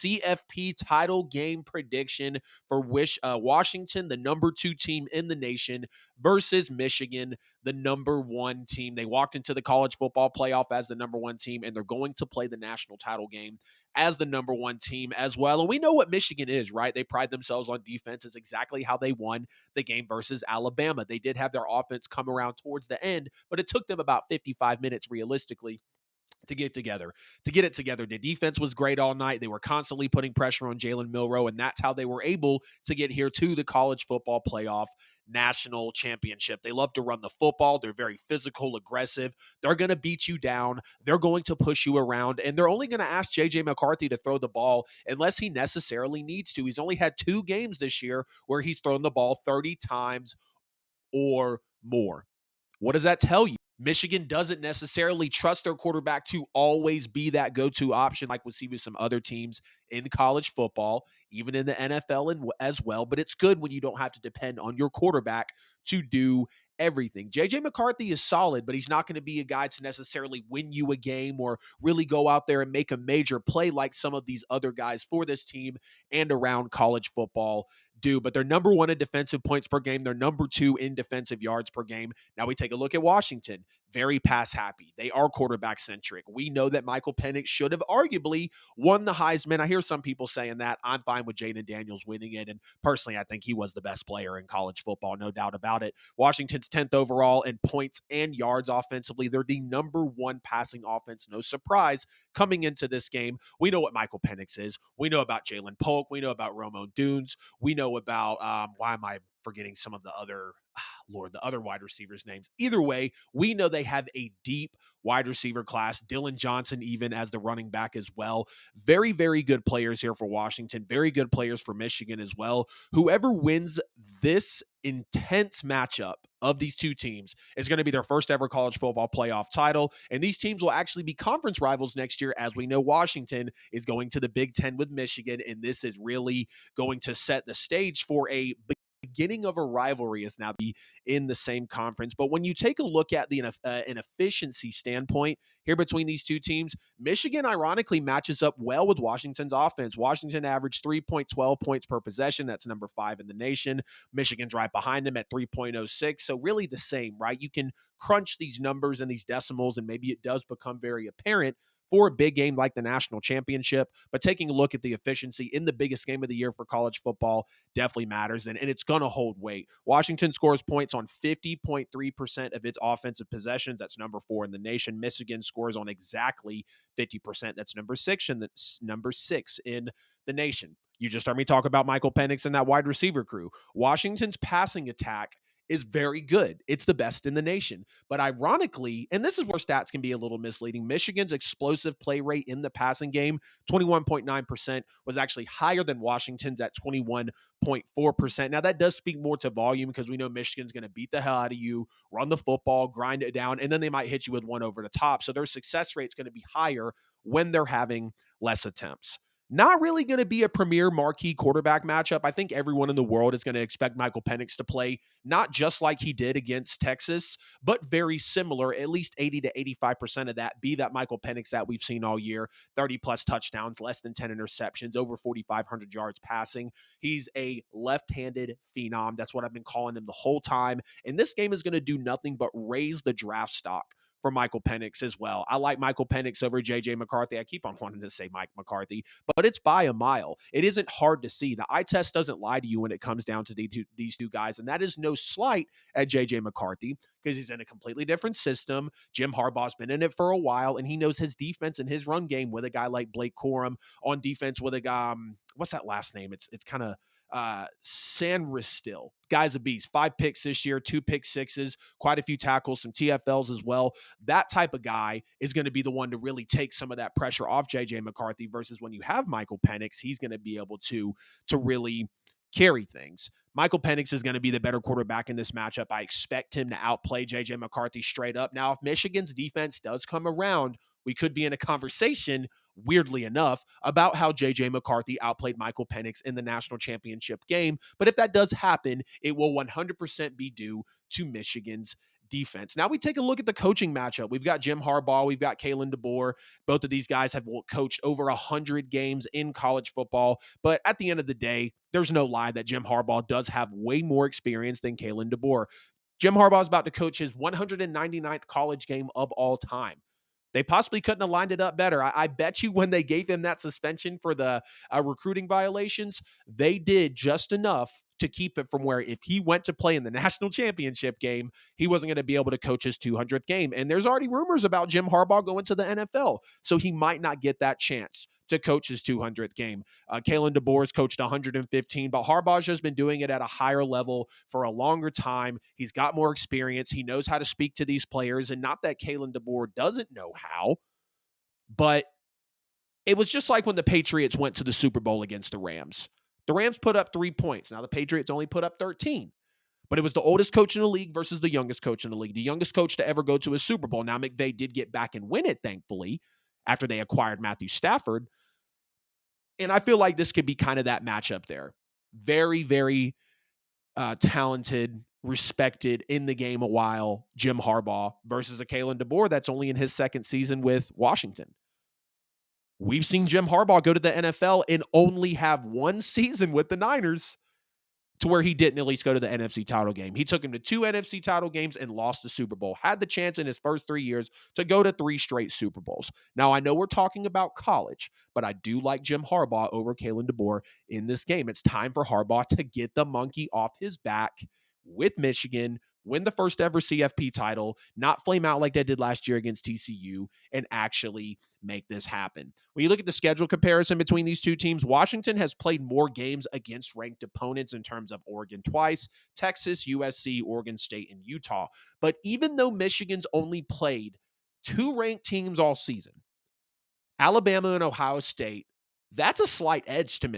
CFP title game prediction for Washington, the number 2 team in the nation, versus Michigan, the number 1 team. They walked into the college football playoff as the number 1 team, and they're going to play the national title game as the number 1 team as well. And we know what Michigan is, right? They pride themselves on defense. It's exactly how they won the game versus Alabama. They did have their offense come around towards the end, but it took them about 55 minutes realistically to get together. To get it together, the defense was great all night. They were constantly putting pressure on Jalen Milroe, and that's how they were able to get here to the college football playoff national championship. They love to run the football. They're very physical, aggressive. They're going to beat you down. They're going to push you around, and they're only going to ask J.J. McCarthy to throw the ball unless he necessarily needs to. He's only had 2 games this year where he's thrown the ball 30 times or more. What does that tell you? Michigan doesn't necessarily trust their quarterback to always be that go-to option like we see with some other teams in college football, even in the NFL as well. But it's good when you don't have to depend on your quarterback to do everything. J.J. McCarthy is solid, but he's not going to be a guy to necessarily win you a game or really go out there and make a major play like some of these other guys for this team and around college football do. But they're number 1 in defensive points per game. They're number 2 in defensive yards per game. Now we take a look at Washington. Very pass happy. They are quarterback centric. We know that Michael Penix should have arguably won the Heisman. I hear some people saying that. I'm fine with Jaden Daniels winning it. And personally, I think he was the best player in college football, no doubt about it. Washington's 10th overall in points and yards offensively. They're the number 1 passing offense. No surprise coming into this game. We know what Michael Penix is. We know about Jalen Polk. We know about Romo Dunes. We know about, why am I forgetting some of the other, the other wide receivers' names? Either way, we know they have a deep wide receiver class. Dylan Johnson, even as the running back as well. Very, very good players here for Washington. Very good players for Michigan as well. Whoever wins this intense matchup of these 2 teams is going to be their first ever college football playoff title. And these teams will actually be conference rivals next year. As we know, Washington is going to the Big Ten with Michigan, and this is really going to set the stage for a beginning of a rivalry is now in the same conference. But when you take a look at an efficiency standpoint here between these 2 teams, Michigan ironically matches up well with Washington's offense. Washington averaged 3.12 points per possession. That's number 5 in the nation. Michigan's right behind them at 3.06. So really the same, right? You can crunch these numbers and these decimals, and maybe it does become very apparent for a big game like the national championship. But taking a look at the efficiency in the biggest game of the year for college football definitely matters, and it's going to hold weight. Washington scores points on 50.3% of its offensive possessions. That's number 4 in the nation. Michigan scores on exactly 50%. That's number 6 in the nation. You just heard me talk about Michael Penix and that wide receiver crew. Washington's passing attack is very good. It's the best in the nation. But ironically, and this is where stats can be a little misleading, Michigan's explosive play rate in the passing game, 21.9%, was actually higher than Washington's at 21.4%. Now, that does speak more to volume because we know Michigan's going to beat the hell out of you, run the football, grind it down, and then they might hit you with one over the top. So their success rate is going to be higher when they're having less attempts. Not really going to be a premier marquee quarterback matchup. I think everyone in the world is going to expect Michael Penix to play not just like he did against Texas, but very similar, at least 80 to 85% of that be that Michael Penix that we've seen all year, 30 plus touchdowns, less than 10 interceptions, over 4,500 yards passing. He's a left-handed phenom. That's what I've been calling him the whole time. And this game is going to do nothing but raise the draft stock for Michael Penix as well. I like Michael Penix over J.J. McCarthy. I keep on wanting to say Mike McCarthy, but it's by a mile. It isn't hard to see. The eye test doesn't lie to you when it comes down to these 2 guys, and that is no slight at J.J. McCarthy because he's in a completely different system. Jim Harbaugh's been in it for a while, and he knows his defense and his run game with a guy like Blake Corum on defense with a guy, what's that last name? It's kind of Sanristil. Guy's a beast. 5 picks this year, 2 pick sixes, quite a few tackles, some TFLs as well. That type of guy is going to be the one to really take some of that pressure off J.J. McCarthy versus when you have Michael Penix, he's going to be able to really carry things. Michael Penix is going to be the better quarterback in this matchup. I expect him to outplay J.J. McCarthy straight up. Now, if Michigan's defense does come around, we could be in a conversation, weirdly enough, about how J.J. McCarthy outplayed Michael Penix in the national championship game. But if that does happen, it will 100% be due to Michigan's defense. Now we take a look at the coaching matchup. We've got Jim Harbaugh, we've got Kalen DeBoer. Both of these guys have coached over 100 games in college football. But at the end of the day, there's no lie that Jim Harbaugh does have way more experience than Kalen DeBoer. Jim Harbaugh is about to coach his 199th college game of all time. They possibly couldn't have lined it up better. I bet you when they gave him that suspension for the recruiting violations, they did just enough to keep it from where if he went to play in the national championship game, he wasn't going to be able to coach his 200th game. And there's already rumors about Jim Harbaugh going to the NFL, so he might not get that chance to coach his 200th game. Kalen DeBoer's coached 115, but Harbaugh's just been doing it at a higher level for a longer time. He's got more experience. He knows how to speak to these players, and not that Kalen DeBoer doesn't know how, but it was just like when the Patriots went to the Super Bowl against the Rams. The Rams put up 3 points. Now the Patriots only put up 13. But it was the oldest coach in the league versus the youngest coach in the league, the youngest coach to ever go to a Super Bowl. Now McVay did get back and win it, thankfully, after they acquired Matthew Stafford. And I feel like this could be kind of that matchup there. Very, very talented, respected, in the game a while, Jim Harbaugh versus a Kalen DeBoer that's only in his second season with Washington. We've seen Jim Harbaugh go to the NFL and only have one season with the Niners to where he didn't at least go to the NFC title game. He took him to 2 NFC title games and lost the Super Bowl. Had the chance in his first 3 years to go to 3 straight Super Bowls. Now, I know we're talking about college, but I do like Jim Harbaugh over Kalen DeBoer in this game. It's time for Harbaugh to get the monkey off his back with Michigan, win the first ever CFP title, not flame out like they did last year against TCU, and actually make this happen. When you look at the schedule comparison between these two teams, Washington has played more games against ranked opponents in terms of Oregon twice, Texas, USC, Oregon State, and Utah. But even though Michigan's only played 2 ranked teams all season, Alabama and Ohio State, that's a slight edge to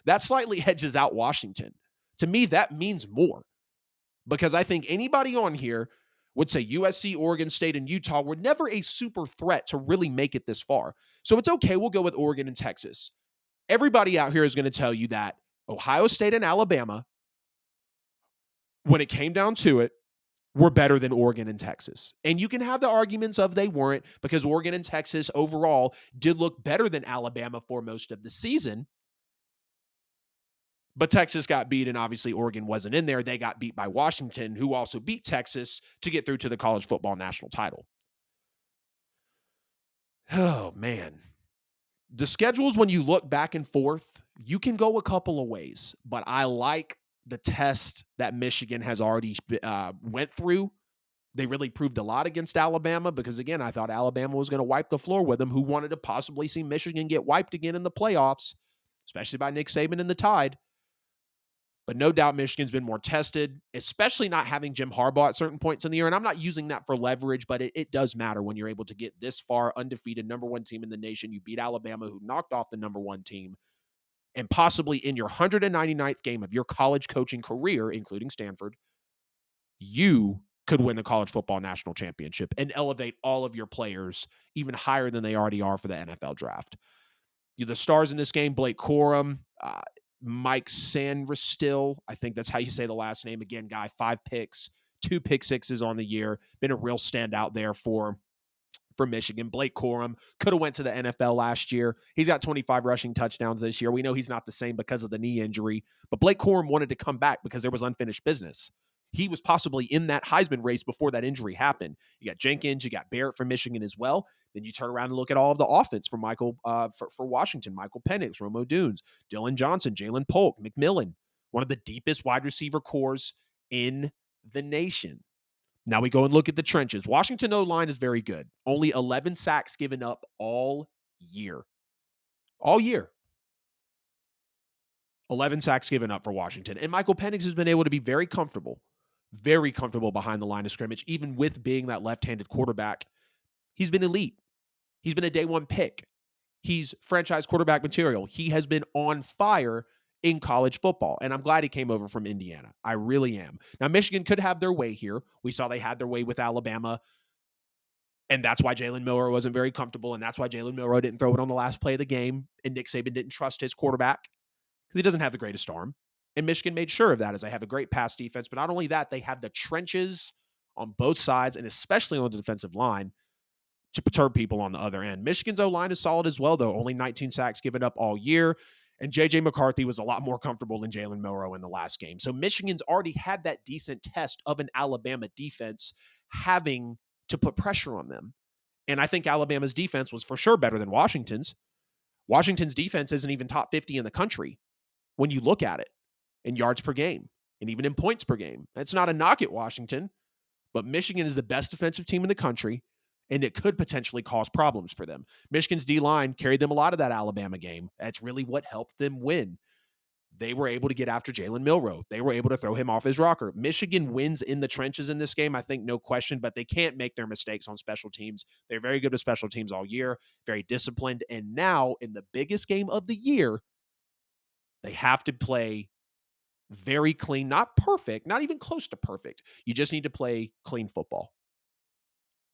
that slightly edges out Washington. To me, that means more because I think anybody on here would say USC, Oregon State, and Utah were never a super threat to really make it this far. So it's okay. We'll go with Oregon and Texas. Everybody out here is going to tell you that Ohio State and Alabama, when it came down to it, were better than Oregon and Texas. And you can have the arguments of they weren't because Oregon and Texas overall did look better than Alabama for most of the season. But Texas got beat, and obviously Oregon wasn't in there. They got beat by Washington, who also beat Texas to get through to the college football national title. Oh, man. The schedules, when you look back and forth, you can go a couple of ways. But I like the test that Michigan has already went through. They really proved a lot against Alabama because, again, I thought Alabama was going to wipe the floor with them. Who wanted to possibly see Michigan get wiped again in the playoffs, especially by Nick Saban and the Tide. But no doubt Michigan's been more tested, especially not having Jim Harbaugh at certain points in the year. And I'm not using that for leverage, but it does matter when you're able to get this far, undefeated, number 1 team in the nation. You beat Alabama, who knocked off the number 1 team, and possibly in your 199th game of your college coaching career, including Stanford, you could win the college football national championship and elevate all of your players even higher than they already are for the NFL draft. The stars in this game, Blake Corum, Mike Sandristil, I think that's how you say the last name. Again, guy, 5 picks, 2 pick sixes on the year. Been a real standout there for Michigan. Blake Corum could have went to the NFL last year. He's got 25 rushing touchdowns this year. We know he's not the same because of the knee injury, but Blake Corum wanted to come back because there was unfinished business. He was possibly in that Heisman race before that injury happened. You got Jenkins, you got Barrett from Michigan as well. Then you turn around and look at all of the offense for Washington: Michael Penix, Romo Dunes, Dylan Johnson, Jalen Polk, McMillan, one of the deepest wide receiver cores in the nation. Now we go and look at the trenches. Washington O-line is very good. Only 11 sacks given up all year. All year. 11 sacks given up for Washington. And Michael Penix has been able to be very comfortable behind the line of scrimmage, even with being that left-handed quarterback. He's been elite. He's been a day 1 pick. He's franchise quarterback material. He has been on fire in college football, and I'm glad he came over from Indiana. I really am. Now, Michigan could have their way here. We saw they had their way with Alabama, and that's why Jalen Milroe wasn't very comfortable, and that's why Jalen Milroe didn't throw it on the last play of the game, and Nick Saban didn't trust his quarterback because he doesn't have the greatest arm. And Michigan made sure of that as they have a great pass defense. But not only that, they have the trenches on both sides and especially on the defensive line to perturb people on the other end. Michigan's O-line is solid as well, though. Only 19 sacks given up all year. And J.J. McCarthy was a lot more comfortable than Jalen Milroe in the last game. So Michigan's already had that decent test of an Alabama defense having to put pressure on them. And I think Alabama's defense was for sure better than Washington's. Washington's defense isn't even top 50 in the country when you look at it in yards per game and even in points per game. That's not a knock at Washington, but Michigan is the best defensive team in the country, and it could potentially cause problems for them. Michigan's D-line carried them a lot of that Alabama game. That's really what helped them win. They were able to get after Jalen Milroe. They were able to throw him off his rocker. Michigan wins in the trenches in this game, I think, no question, but they can't make their mistakes on special teams. They're very good with special teams all year, very disciplined. And now, in the biggest game of the year, they have to play very clean, not perfect, not even close to perfect. You just need to play clean football.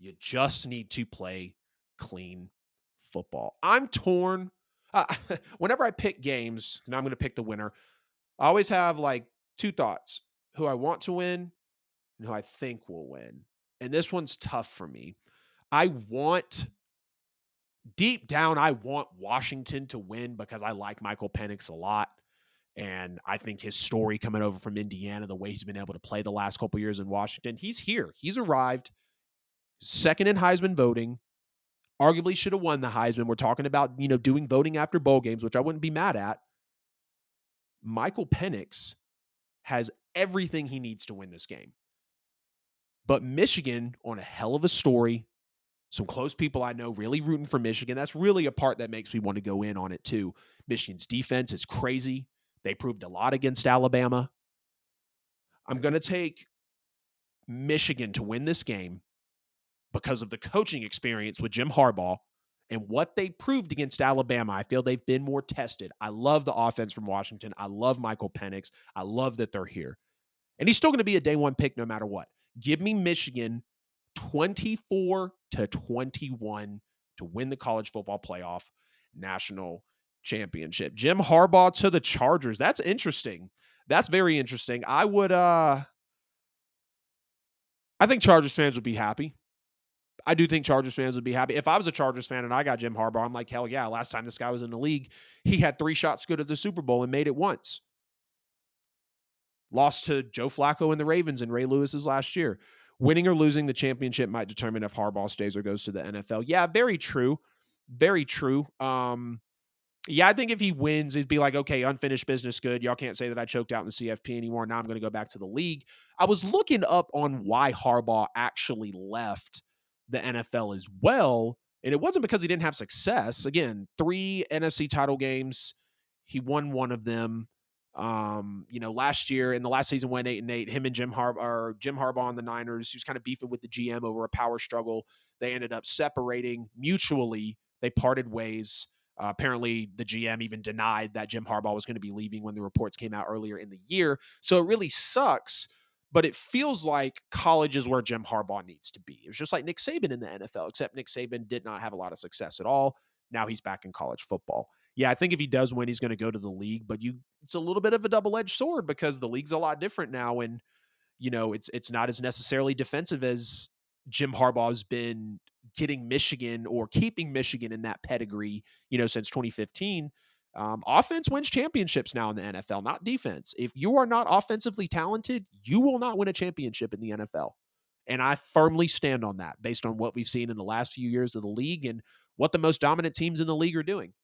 You just need to play clean football. I'm torn. Whenever I pick games, and I'm going to pick the winner, I always have like two thoughts: who I want to win and who I think will win. And this one's tough for me. I want, deep down, I want Washington to win because I like Michael Penix a lot. And I think his story coming over from Indiana, the way he's been able to play the last couple years in Washington, he's here. He's arrived second in Heisman voting. Arguably should have won the Heisman. We're talking about, doing voting after bowl games, which I wouldn't be mad at. Michael Penix has everything he needs to win this game. But Michigan on a hell of a story. Some close people I know really rooting for Michigan. That's really a part that makes me want to go in on it too. Michigan's defense is crazy. They proved a lot against Alabama. I'm going to take Michigan to win this game because of the coaching experience with Jim Harbaugh and what they proved against Alabama. I feel they've been more tested. I love the offense from Washington. I love Michael Penix. I love that they're here. And he's still going to be a day one pick no matter what. Give me Michigan 24-21 to win the college football playoff national championship. Jim Harbaugh to the Chargers. That's interesting. That's very interesting. I think Chargers fans would be happy. I do think Chargers fans would be happy. If I was a Chargers fan and I got Jim Harbaugh, I'm like, hell yeah, last time this guy was in the league, he had 3 shots to go to the Super Bowl and made it once. Lost to Joe Flacco and the Ravens and Ray Lewis's last year. Winning or losing the championship might determine if Harbaugh stays or goes to the NFL. Yeah, very true. Very true. Yeah, I think if he wins, he'd be like, okay, unfinished business, good. Y'all can't say that I choked out in the CFP anymore. Now I'm going to go back to the league. I was looking up on why Harbaugh actually left the NFL as well, and it wasn't because he didn't have success. Again, 3 NFC title games. He won one of them. Last year in the last season went 8-8. Him and Jim Harbaugh and the Niners, he was kind of beefing with the GM over a power struggle. They ended up separating mutually. They parted ways. Apparently, the GM even denied that Jim Harbaugh was going to be leaving when the reports came out earlier in the year. So it really sucks, but it feels like college is where Jim Harbaugh needs to be. It was just like Nick Saban in the NFL, except Nick Saban did not have a lot of success at all. Now he's back in college football. Yeah, I think if he does win, he's going to go to the league, but it's a little bit of a double-edged sword because the league's a lot different now, and it's not as necessarily defensive as Jim Harbaugh's been getting Michigan or keeping Michigan in that pedigree, since 2015. Offense wins championships now in the NFL, not defense. If you are not offensively talented, you will not win a championship in the NFL. And I firmly stand on that based on what we've seen in the last few years of the league and what the most dominant teams in the league are doing.